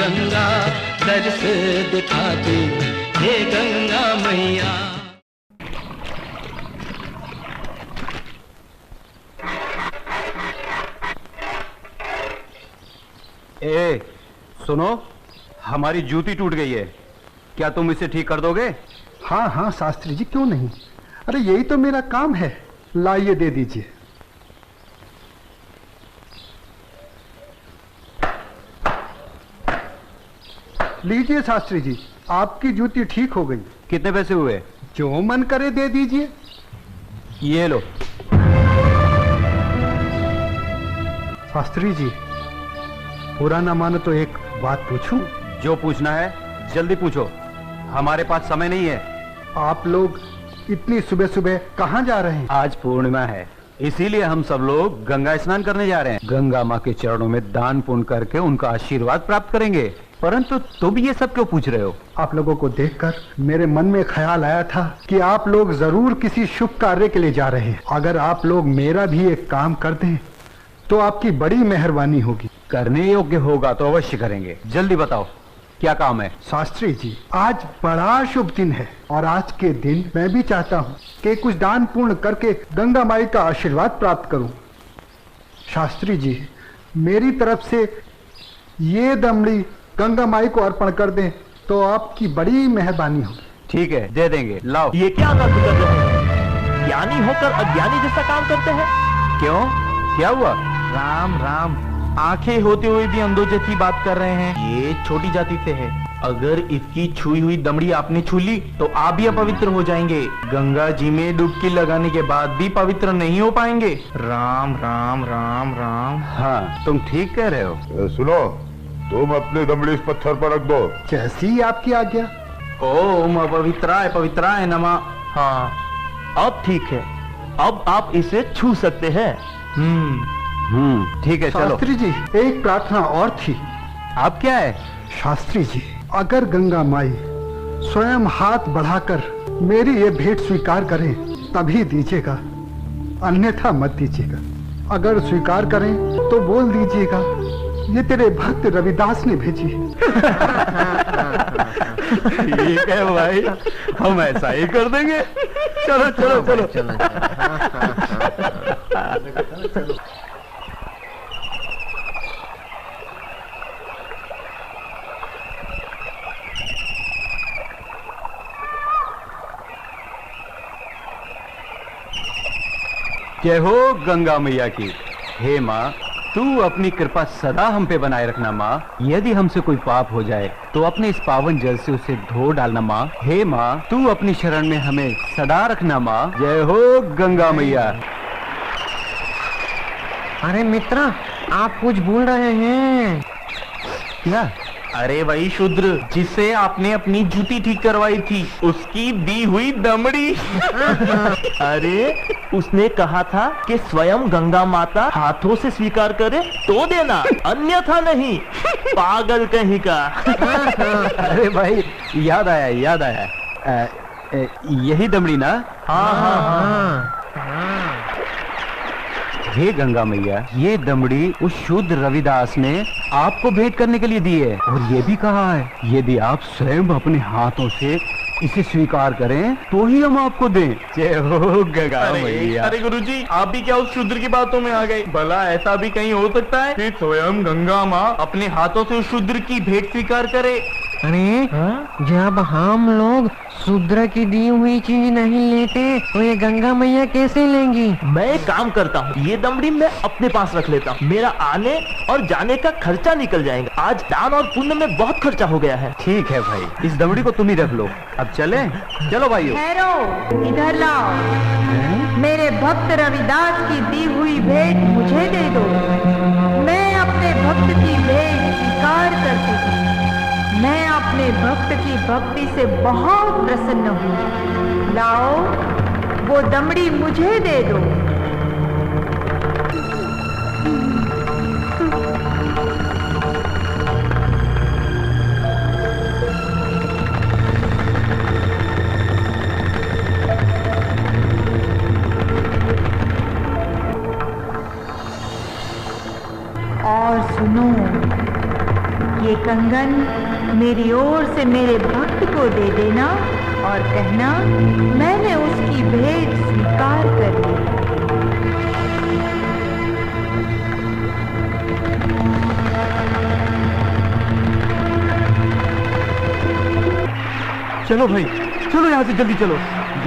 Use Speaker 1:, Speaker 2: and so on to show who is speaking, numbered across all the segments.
Speaker 1: गंगा दर्श दिखाती, हे गंगा मैया।
Speaker 2: ए, सुनो, हमारी जूती टूट गई है, क्या तुम इसे ठीक कर दोगे?
Speaker 3: हाँ हाँ शास्त्री जी, क्यों नहीं। अरे यही तो मेरा काम है। लाइए, दे दीजिए। लीजिए शास्त्री जी, आपकी जूती ठीक हो गई।
Speaker 2: कितने पैसे हुए?
Speaker 3: जो मन करे दे दीजिए।
Speaker 2: ये लो।
Speaker 3: शास्त्री जी, पूरा ना मानो तो एक बात पूछूं?
Speaker 2: जो पूछना है जल्दी पूछो, हमारे पास समय नहीं है।
Speaker 3: आप लोग इतनी सुबह सुबह कहाँ जा रहे हैं?
Speaker 2: आज पूर्णिमा है, इसीलिए हम सब लोग गंगा स्नान करने जा रहे हैं। गंगा माँ के चरणों में दान पुण्य करके उनका आशीर्वाद प्राप्त करेंगे। परंतु तुम ये सब क्यों पूछ रहे हो?
Speaker 3: आप लोगों को देखकर मेरे मन में ख्याल आया था कि आप लोग जरूर किसी शुभ कार्य के लिए जा रहे हैं। अगर आप लोग मेरा भी एक काम कर दें तो आपकी बड़ी मेहरबानी होगी।
Speaker 2: करने योग्य होगा तो अवश्य करेंगे। जल्दी बताओ क्या काम है?
Speaker 3: शास्त्री जी, आज बड़ा शुभ दिन है और आज के दिन मैं भी चाहता हूँ कि कुछ दान पूर्ण करके गंगा माई का आशीर्वाद प्राप्त करूँ। शास्त्री जी, मेरी तरफ से ये दमड़ी गंगा माई को अर्पण कर दें तो आपकी बड़ी मेहरबानी होगी।
Speaker 2: ठीक है, दे देंगे। लाओ।
Speaker 4: ये क्या बात कर रहे हैं? ज्ञानी होकर अज्ञानी जैसा काम करते हैं।
Speaker 2: क्यों, क्या हुआ?
Speaker 4: राम राम, आंखें होते हुए भी अंधों जैसी बात कर रहे हैं। ये छोटी जाति से है, अगर इसकी छुई हुई दमड़ी आपने छू ली तो आप भी अपवित्र हो जाएंगे। गंगा जी में डुबकी लगाने के बाद भी पवित्र नहीं हो पाएंगे। राम राम राम राम।
Speaker 2: हाँ, तुम ठीक कह रहे हो।
Speaker 5: सुनो, तुम अपनी दमड़ी इस पत्थर पर रख दो।
Speaker 3: जैसी आपकी आज्ञा।
Speaker 4: ओम अपवित्राय पवित्राय नमः। हाँ, अब ठीक है, अब आप इसे छू सकते हैं।
Speaker 2: ठीक है, चलो।
Speaker 3: शास्त्री जी, एक प्रार्थना और थी।
Speaker 2: आप क्या है?
Speaker 3: शास्त्री जी, अगर गंगा माई स्वयं हाथ बढ़ाकर मेरी ये भेंट स्वीकार करें तभी दीजिएगा, अन्यथा मत दीजिएगा। अगर स्वीकार करें तो बोल दीजिएगा ये तेरे भक्त रविदास ने भेजी है।
Speaker 2: ठीक है भाई, हम ऐसा ही कर देंगे। चलो चलो चलो, चलो। जय हो गंगा मैया की। हे माँ, तू अपनी कृपा सदा हम पे बनाए रखना माँ। यदि हमसे कोई पाप हो जाए तो अपने इस पावन जल से उसे धो डालना माँ। हे माँ, तू अपनी शरण में हमें सदा रखना माँ। जय हो गंगा मैया।
Speaker 6: अरे मित्र, आप कुछ भूल रहे हैं।
Speaker 2: क्या?
Speaker 4: अरे वही शूद्र जिससे आपने अपनी जूती ठीक करवाई थी, उसकी दी हुई दमड़ी। अरे उसने कहा था कि स्वयं गंगा माता हाथों से स्वीकार करे तो देना, अन्यथा नहीं। पागल कहीं का।
Speaker 2: अरे भाई, याद आया याद आया। यही दमड़ी ना?
Speaker 4: हाँ हाँ हाँ।
Speaker 2: हे गंगा मैया, ये दमड़ी उस शुद्ध रविदास ने आपको भेंट करने के लिए दी है और ये भी कहा है यदि आप स्वयं अपने हाथों से इसे स्वीकार करें तो ही हम आपको दें। जय हो गंगा मैया।
Speaker 4: अरे गुरुजी, आप भी क्या उस शूद्र की बातों में आ गए? भला ऐसा भी कहीं हो सकता है कि स्वयं गंगा माँ अपने हाथों से उस शूद्र की भेंट स्वीकार करे?
Speaker 6: अरे जब हम लोग शूद्र की दी हुई चीज नहीं लेते तो ये गंगा मैया कैसे लेंगी?
Speaker 4: मैं एक काम करता हूँ, ये दमड़ी मैं अपने पास रख लेता हूँ, मेरा आने और जाने का खर्चा निकल जाएगा। आज दान और पुण्य में बहुत खर्चा हो गया है।
Speaker 2: ठीक है भाई, इस दमड़ी को तुम ही रख लो। अब चले? चलो भाइयों।
Speaker 7: ठहरो, इधर लाओ। मेरे भक्त रविदास की दी हुई भेंट मुझे दे दो। मैं अपने भक्त की भेंट स्वीकार करती हूँ। मैं अपने भक्त की भक्ति से बहुत प्रसन्न हूँ। लाओ, वो दमड़ी मुझे दे दो। और सुनो, ये कंगन मेरी ओर से मेरे भक्त को दे देना और कहना मैंने उसकी भेंट स्वीकार कर ली।
Speaker 2: चलो भाई, चलो यहाँ से जल्दी चलो।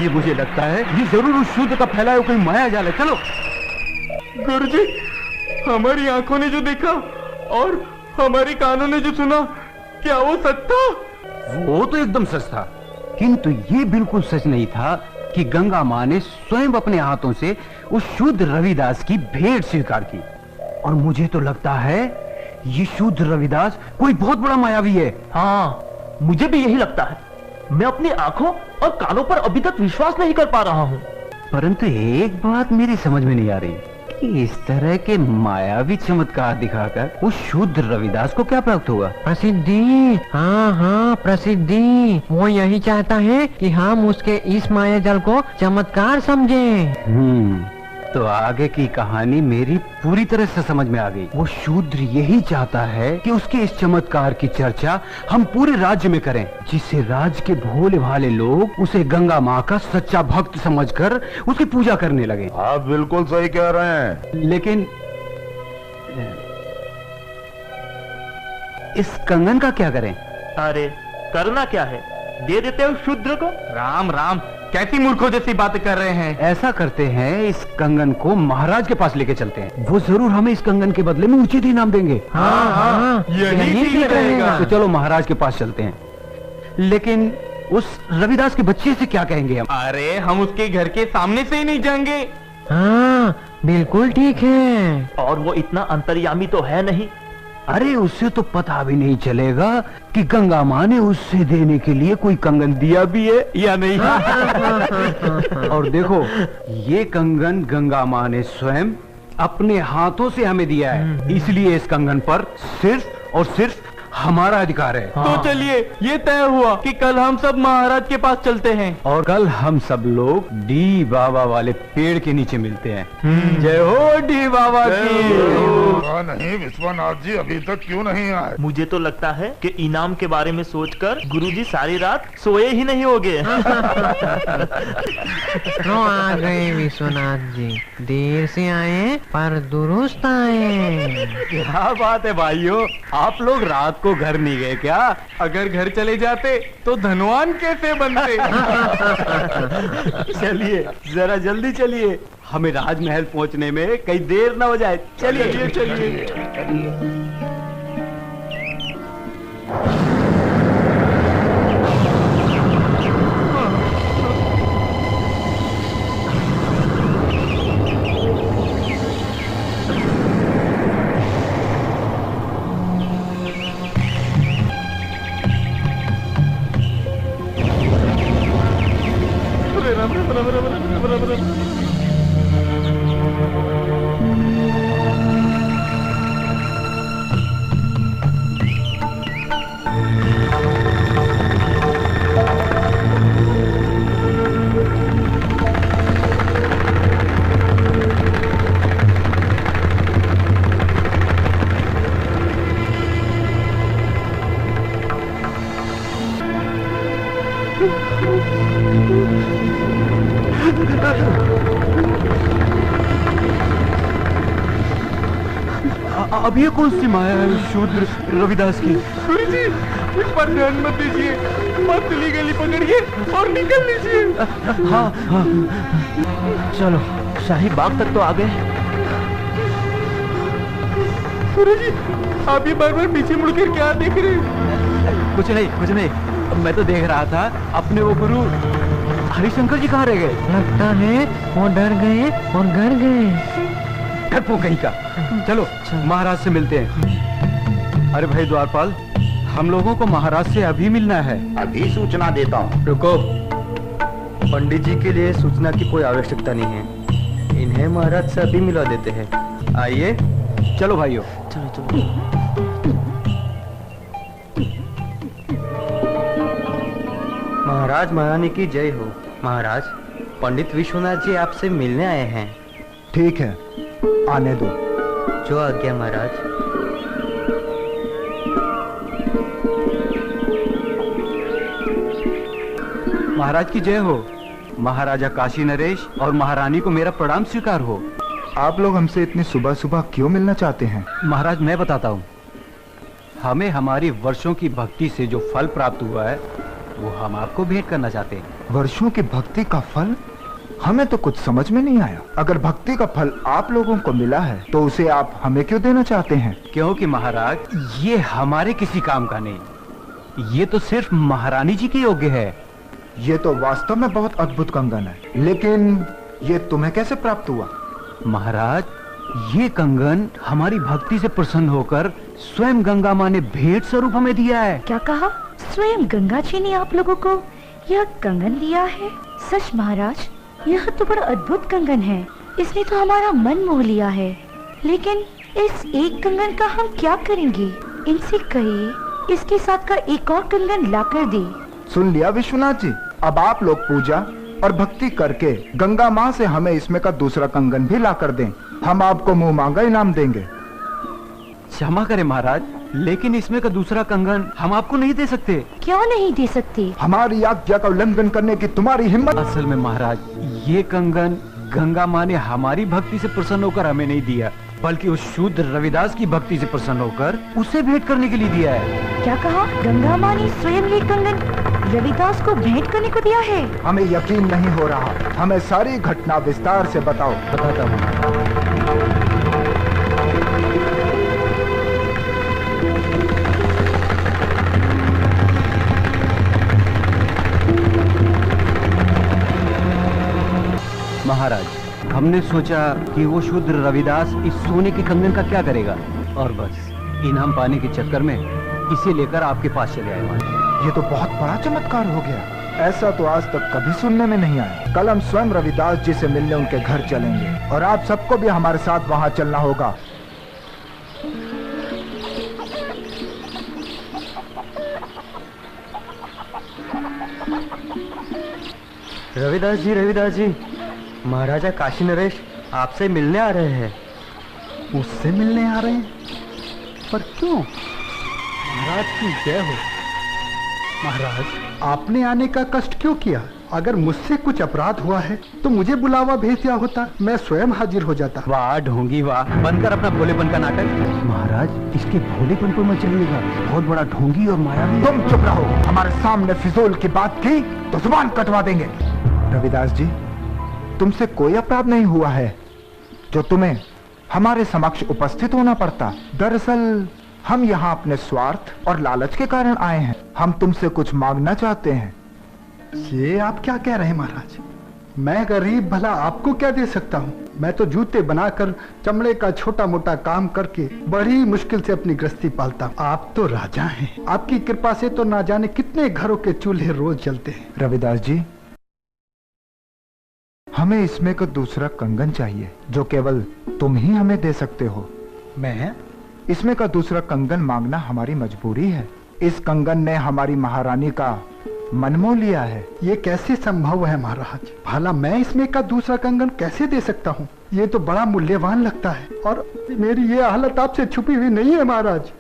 Speaker 2: ये मुझे लगता है ये जरूर उस शूद्र का फैलाया हुआ कोई माया जाल है। चलो।
Speaker 4: गुरुजी, हमारी आंखों ने जो देखा और हमारी कानों ने जो सुना, क्या वो सच था?
Speaker 2: वो तो एकदम सच था, किंतु ये बिल्कुल सच नहीं था कि गंगा माँ ने स्वयं अपने हाथों से उस शूद्र रविदास की भेंट स्वीकार की। और मुझे तो लगता है ये शूद्र रविदास कोई बहुत बड़ा मायावी है।
Speaker 4: हाँ, मुझे भी यही लगता है। मैं अपनी आंखों और कानों पर अभी तक विश्वास नहीं कर पा रहा हूँ।
Speaker 2: परंतु एक बात मेरी समझ में नहीं आ रही कि इस तरह के मायावी चमत्कार दिखाकर उस शूद्र रविदास को क्या प्राप्त होगा?
Speaker 6: प्रसिद्धि। हाँ हाँ, प्रसिद्धि। वो यही चाहता है कि हम उसके इस माया जल को चमत्कार समझें।
Speaker 2: तो आगे की कहानी मेरी पूरी तरह से समझ में आ गई। वो शूद्र यही चाहता है कि उसके इस चमत्कार की चर्चा हम पूरे राज्य में करें, जिससे राज्य के भोले भाले लोग उसे गंगा माँ का सच्चा भक्त समझकर उसकी पूजा करने लगे।
Speaker 5: आप बिल्कुल सही कह रहे हैं।
Speaker 2: लेकिन इस कंगन का क्या करें?
Speaker 4: अरे करना क्या है, दे देते हो शूद्र को। राम राम, कैसी मूर्खों जैसी बातें कर रहे हैं।
Speaker 2: ऐसा करते हैं, इस कंगन को महाराज के पास लेके चलते हैं। वो जरूर हमें इस कंगन के बदले में उचित इनाम देंगे।
Speaker 6: हाँ,
Speaker 4: यही ठीक रहेगा।
Speaker 2: तो चलो महाराज के पास चलते हैं। लेकिन उस रविदास के बच्चे से क्या कहेंगे हम?
Speaker 4: अरे हम उसके घर के सामने से ही नहीं जाएंगे।
Speaker 6: हाँ, बिल्कुल ठीक है।
Speaker 4: और वो इतना अंतर्यामी तो है नहीं।
Speaker 2: अरे उससे तो पता भी नहीं चलेगा कि गंगा माँ ने उससे देने के लिए कोई कंगन दिया भी है या नहीं। और देखो, ये कंगन गंगा माँ ने स्वयं अपने हाथों से हमें दिया है, इसलिए इस कंगन पर सिर्फ और सिर्फ हमारा अधिकार है।
Speaker 4: तो चलिए, ये तय हुआ कि कल हम सब महाराज के पास चलते हैं।
Speaker 2: और कल हम सब लोग डी बाबा वाले पेड़ के नीचे मिलते हैं। जय हो डी बाबा की।
Speaker 5: नहीं, विश्वनाथ जी अभी तक क्यों नहीं आए?
Speaker 4: मुझे तो लगता है कि इनाम के बारे में सोचकर गुरुजी सारी रात सोए ही नहीं होंगे।
Speaker 6: तो आ गए विश्वनाथ जी, देर से आए पर दुरुस्त आए।
Speaker 2: क्या बात है भाइयों, आप लोग रात को घर नहीं गए क्या?
Speaker 4: अगर घर चले जाते तो धनवान कैसे बनते?
Speaker 2: चलिए जरा जल्दी चलिए, हमें राजमहल पहुंचने में कहीं देर ना हो जाए। चलिए चलिए। अब ये कौन सी माया है शूद्र रविदास की?
Speaker 4: गुरुजी, इस पर ध्यान मत दीजिए, पतली गली पकड़िए और निकल लीजिए।
Speaker 2: हाँ हाँ,
Speaker 4: चलो, शाही बाग तक तो आ गए। गुरुजी, आप ये बार बार पीछे मुड़कर क्या देख रहे हैं?
Speaker 2: कुछ नहीं। मैं तो देख रहा था अपने वो गुरु हरिशंकर जी कहाँ रह गए?
Speaker 6: लगता है वो डर गए और घर गए।
Speaker 2: वो कहीं का। चलो महाराज से मिलते हैं। अरे भाई द्वारपाल, हम लोगों को महाराज से अभी मिलना है।
Speaker 5: अभी सूचना देता हूँ।
Speaker 1: रुको, पंडित जी के लिए सूचना की कोई आवश्यकता नहीं है, इन्हें महाराज से अभी मिला देते हैं। आइए।
Speaker 2: चलो भाइयों।
Speaker 4: चलो।
Speaker 1: महाराज महारानी की जय हो। महाराज, पंडित विश्वनाथ जी आपसे मिलने आए हैं।
Speaker 3: ठीक है, आने दो।
Speaker 1: जो आज्ञा महाराज।
Speaker 2: महाराज की जय हो। महाराजा काशी नरेश और महारानी को मेरा प्रणाम स्वीकार हो।
Speaker 8: आप लोग हमसे इतनी सुबह सुबह क्यों मिलना चाहते हैं?
Speaker 2: महाराज मैं बताता हूँ। हमें हमारी वर्षों की भक्ति से जो फल प्राप्त हुआ है वो हम आपको भेंट करना चाहते हैं।
Speaker 8: वर्षों की भक्ति का फल? हमें तो कुछ समझ में नहीं आया। अगर भक्ति का फल आप लोगों को मिला है तो उसे आप हमें क्यों देना चाहते हैं?
Speaker 2: क्योंकि महाराज ये हमारे किसी काम का नहीं, ये तो सिर्फ महारानी जी के योग्य है।
Speaker 8: ये तो वास्तव में बहुत अद्भुत कंगन है, लेकिन ये तुम्हें कैसे प्राप्त हुआ?
Speaker 2: महाराज ये कंगन हमारी भक्ति से प्रसन्न होकर स्वयं गंगा माँ ने भेंट स्वरूप हमें दिया है।
Speaker 9: क्या कहा? स्वयं गंगा जी ने आप लोगों को यह कंगन दिया है? सच महाराज, यह तो बड़ा अद्भुत कंगन है। इसने तो हमारा मन मोह लिया है। लेकिन इस एक कंगन का हम क्या करेंगे? इनसे कहिए इसके साथ का एक और कंगन लाकर दे।
Speaker 8: सुन लिया विश्वनाथ जी, अब आप लोग पूजा और भक्ति करके गंगा माँ से हमें इसमें का दूसरा कंगन भी ला कर दें। हम आपको मुंह मांगा इनाम देंगे।
Speaker 2: क्षमा करें महाराज, लेकिन इसमें का दूसरा कंगन हम आपको नहीं दे सकते।
Speaker 9: क्यों नहीं दे सकते?
Speaker 8: हमारी आज्ञा का उल्लंघन करने की तुम्हारी हिम्मत?
Speaker 2: असल में महाराज ये कंगन गंगा माँ ने हमारी भक्ति से प्रसन्न होकर हमें नहीं दिया, बल्कि उस शूद्र रविदास की भक्ति से प्रसन्न होकर उसे भेंट करने के लिए दिया है।
Speaker 9: क्या कहा? गंगा माँ ने स्वयं ये कंगन रविदास को भेंट करने को दिया है?
Speaker 8: हमें यकीन नहीं हो रहा। हमें सारी घटना विस्तार से बताओ।
Speaker 2: बताता हूँ। महाराज हमने सोचा कि वो शूद्र रविदास इस सोने के कंगन का क्या करेगा, और बस इनाम पाने के चक्कर में इसे लेकर आपके पास चले आए।
Speaker 8: ये तो बहुत बड़ा चमत्कार हो गया। ऐसा तो आज तक कभी सुनने में नहीं आया। कल हम स्वयं रविदास जी से मिलने उनके घर चलेंगे और आप सबको भी हमारे साथ वहां चलना होगा।
Speaker 1: रविदास जी, महाराजा काशी नरेश आपसे मिलने आ रहे हैं।
Speaker 3: मुझसे मिलने आ रहे हैं? पर क्यों? महाराज की जय हो। महाराज, आपने आने का कष्ट क्यों किया? अगर मुझसे कुछ अपराध हुआ है तो मुझे बुलावा भेज दिया होता, मैं स्वयं हाजिर हो जाता।
Speaker 2: वाह ढोंगी वाह, बंद कर अपना भोलेपन का नाटक। महाराज इसके भोलेपन पर मत चलिएगा, बहुत बड़ा ढोंगी और मायावी।
Speaker 8: तुम चुप रहो। हमारे सामने फिजूल की बात की तो जुबान कटवा देंगे। रविदास जी, तुमसे कोई अपराध नहीं हुआ है जो तुम्हें हमारे समक्ष उपस्थित होना पड़ता। दरअसल हम यहाँ अपने स्वार्थ और लालच के कारण आए हैं। हम तुमसे कुछ मांगना चाहते हैं।
Speaker 3: ये आप क्या कह रहे हैं महाराज? मैं गरीब भला आपको क्या दे सकता हूँ? मैं तो जूते बनाकर चमड़े का छोटा मोटा काम करके बड़ी मुश्किल से अपनी गृहस्थी पालता हूँ। आप तो राजा हैं। आपकी कृपा से तो ना जाने कितने घरों के चूल्हे रोज जलते हैं।
Speaker 8: रविदास जी, हमें इसमें का दूसरा कंगन चाहिए जो केवल तुम ही हमें दे सकते हो।
Speaker 3: मैं?
Speaker 8: इसमें का दूसरा कंगन मांगना हमारी मजबूरी है। इस कंगन ने हमारी महारानी का मन मोह लिया है।
Speaker 3: ये कैसे संभव है महाराज? भला मैं इसमें का दूसरा कंगन कैसे दे सकता हूँ? ये तो बड़ा मूल्यवान लगता है और मेरी ये हालत आपसे छुपी हुई नहीं है महाराज।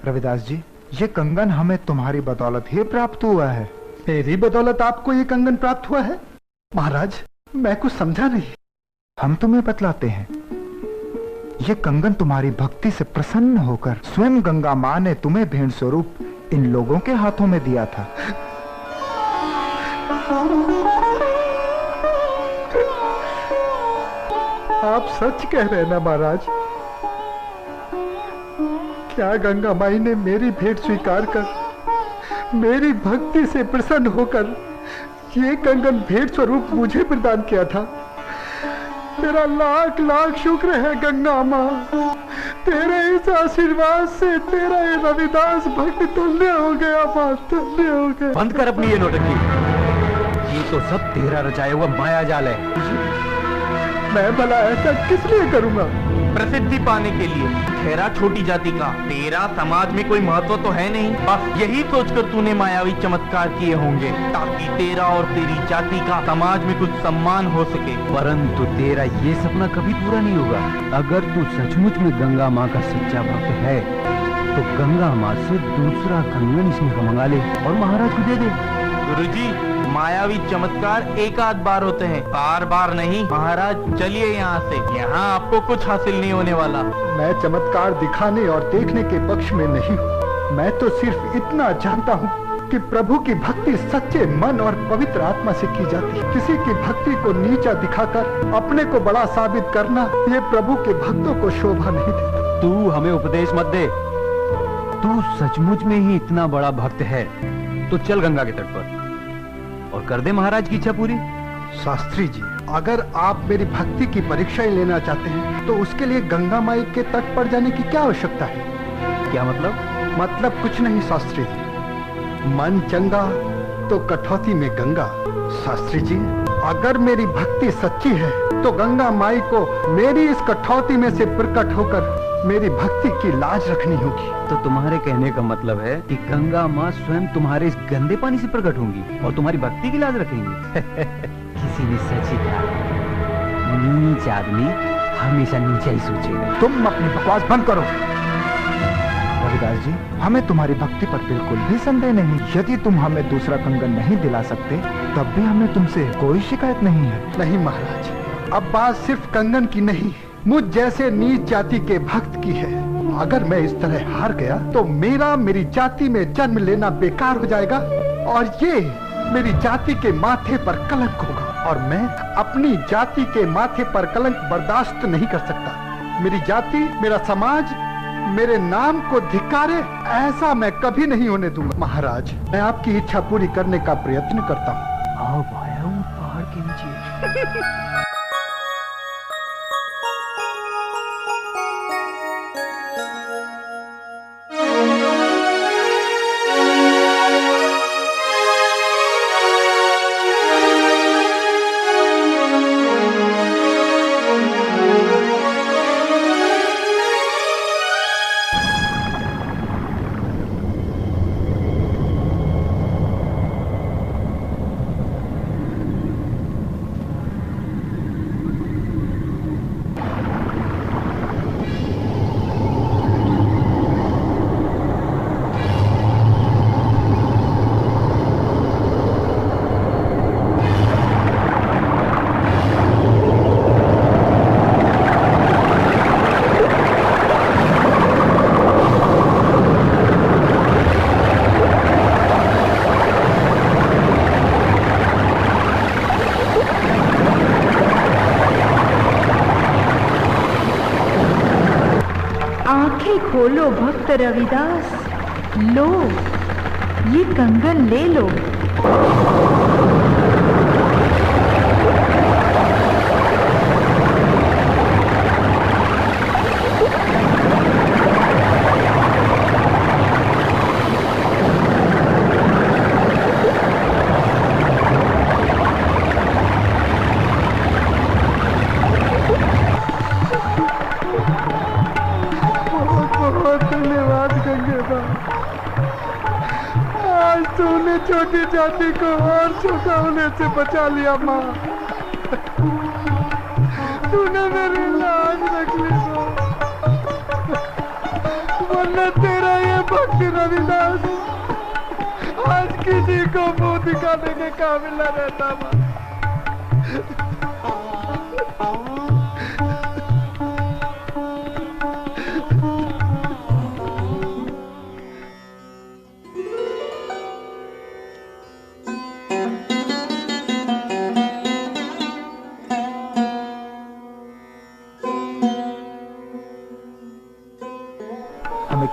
Speaker 8: रविदास जी, ये कंगन हमें तुम्हारी बदौलत ही प्राप्त हुआ है।
Speaker 3: मेरी बदौलत आपको ये कंगन प्राप्त हुआ है? महाराज मैं कुछ समझा नहीं।
Speaker 8: हम तुम्हें बतलाते हैं। ये कंगन तुम्हारी भक्ति से प्रसन्न होकर स्वयं गंगा माँ ने तुम्हें भेंट स्वरूप इन लोगों के हाथों में दिया था।
Speaker 3: आप सच कह रहे हैं ना महाराज? क्या गंगा माई ने मेरी भेंट स्वीकार कर मेरी भक्ति से प्रसन्न होकर ये कंगन भेंट स्वरूप मुझे प्रदान किया था? तेरा लाख लाख शुक्र है गंगा माँ। तेरे इस आशीर्वाद से तेरा ये रविदास भक्त धन्य हो गया माँ, धन्य हो गया।
Speaker 2: बंद कर अपनी ये नौटंकी। ये तो सब तेरा रचाया हुआ माया जाल है।
Speaker 3: मैं भला ऐसा किस लिए करूँगा?
Speaker 4: प्रसिद्धि पाने के लिए। ठहरा छोटी जाति का, तेरा समाज में कोई महत्व तो है नहीं। बस यही सोचकर तूने मायावी चमत्कार किए होंगे ताकि तेरा और तेरी जाति का समाज में कुछ सम्मान हो सके।
Speaker 2: परंतु तेरा ये सपना कभी पूरा नहीं होगा। अगर तू सचमुच में गंगा माँ का सच्चा भक्त है तो गंगा माँ से दूसरा कंगन इसमें का मंगा ले और महाराज को दे दे।
Speaker 4: गुरुजी, मायावी चमत्कार एक आध बार होते हैं, बार बार नहीं। महाराज चलिए यहाँ से, यहाँ आपको कुछ हासिल नहीं होने वाला।
Speaker 3: मैं चमत्कार दिखाने और देखने के पक्ष में नहीं हूँ। मैं तो सिर्फ इतना जानता हूँ कि प्रभु की भक्ति सच्चे मन और पवित्र आत्मा से की जाती है। किसी की भक्ति को नीचा दिखाकर अपने को बड़ा साबित करना, ये प्रभु के भक्तों को शोभा नहीं देता।
Speaker 2: तू हमें उपदेश मत दे। तू सचमुच में ही इतना बड़ा भक्त है तो चल गंगा के तट पर और कर दे महाराज की इच्छा पूरी।
Speaker 3: शास्त्री जी, अगर आप मेरी भक्ति की परीक्षा ही लेना चाहते हैं तो उसके लिए गंगा माई के तट पर जाने की क्या आवश्यकता है?
Speaker 2: क्या मतलब?
Speaker 3: मतलब कुछ नहीं शास्त्री जी, मन चंगा तो कठौती में गंगा। शास्त्री जी, अगर मेरी भक्ति सच्ची है तो गंगा माई को मेरी इस कठौती में से प्रकट होकर मेरी भक्ति की लाज रखनी होगी।
Speaker 2: तो तुम्हारे कहने का मतलब है कि गंगा माँ स्वयं तुम्हारे इस गंदे पानी से प्रकट होंगी और तुम्हारी भक्ति की लाज रखेंगी? किसी ने सच ही कहा, नीच आदमी हमेशा नीचा ही सोचेगा।
Speaker 8: तुम अपनी बकवास बंद करो। रविदास जी, हमें तुम्हारी भक्ति पर बिल्कुल भी संदेह नहीं। यदि तुम हमें दूसरा कंगन नहीं दिला सकते तब भी हमें तुमसे कोई शिकायत नहीं है।
Speaker 3: नहीं महाराज, अब बात सिर्फ कंगन की नहीं, मुझ जैसे नीच जाति के भक्त की है। अगर मैं इस तरह हार गया तो मेरी जाति में जन्म लेना बेकार हो जाएगा और ये मेरी जाति के माथे पर कलंक होगा और मैं अपनी जाति के माथे पर कलंक बर्दाश्त नहीं कर सकता। मेरी जाति, मेरा समाज मेरे नाम को धिक्कारे, ऐसा मैं कभी नहीं होने दूंगा। महाराज, मैं आपकी इच्छा पूरी करने का प्रयत्न करता हूँ।
Speaker 2: आओ भाया, पहाड़ के नीचे।
Speaker 7: खोलो भक्त रविदास, लो ये कंगन ले लो।
Speaker 3: छोटी जाति को और छोटा होने से बचा लिया माँ। तूने मेरी लाज रख ली वरना तेरा ये भक्ति रविदास आज किसी को मुंह दिखाने के काबिल न रहता माँ।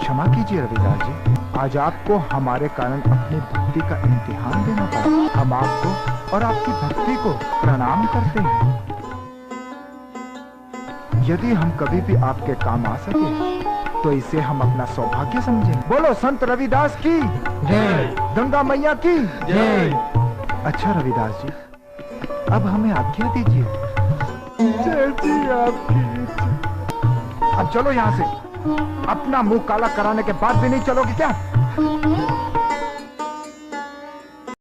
Speaker 8: क्षमा कीजिए रविदास जी, आज आपको हमारे कारण अपनी भक्ति का इम्तिहान देना पड़ा। हम आपको और आपकी भक्ति को प्रणाम करते हैं। यदि हम कभी भी आपके काम आ सके तो इसे हम अपना सौभाग्य समझें। बोलो संत रविदास की जय, गंगा मैया की जय। अच्छा रविदास जी, अब हमें आज्ञा दीजिए। अब चलो यहाँ से। अपना मुंह काला कराने के बाद भी नहीं चलोगे क्या?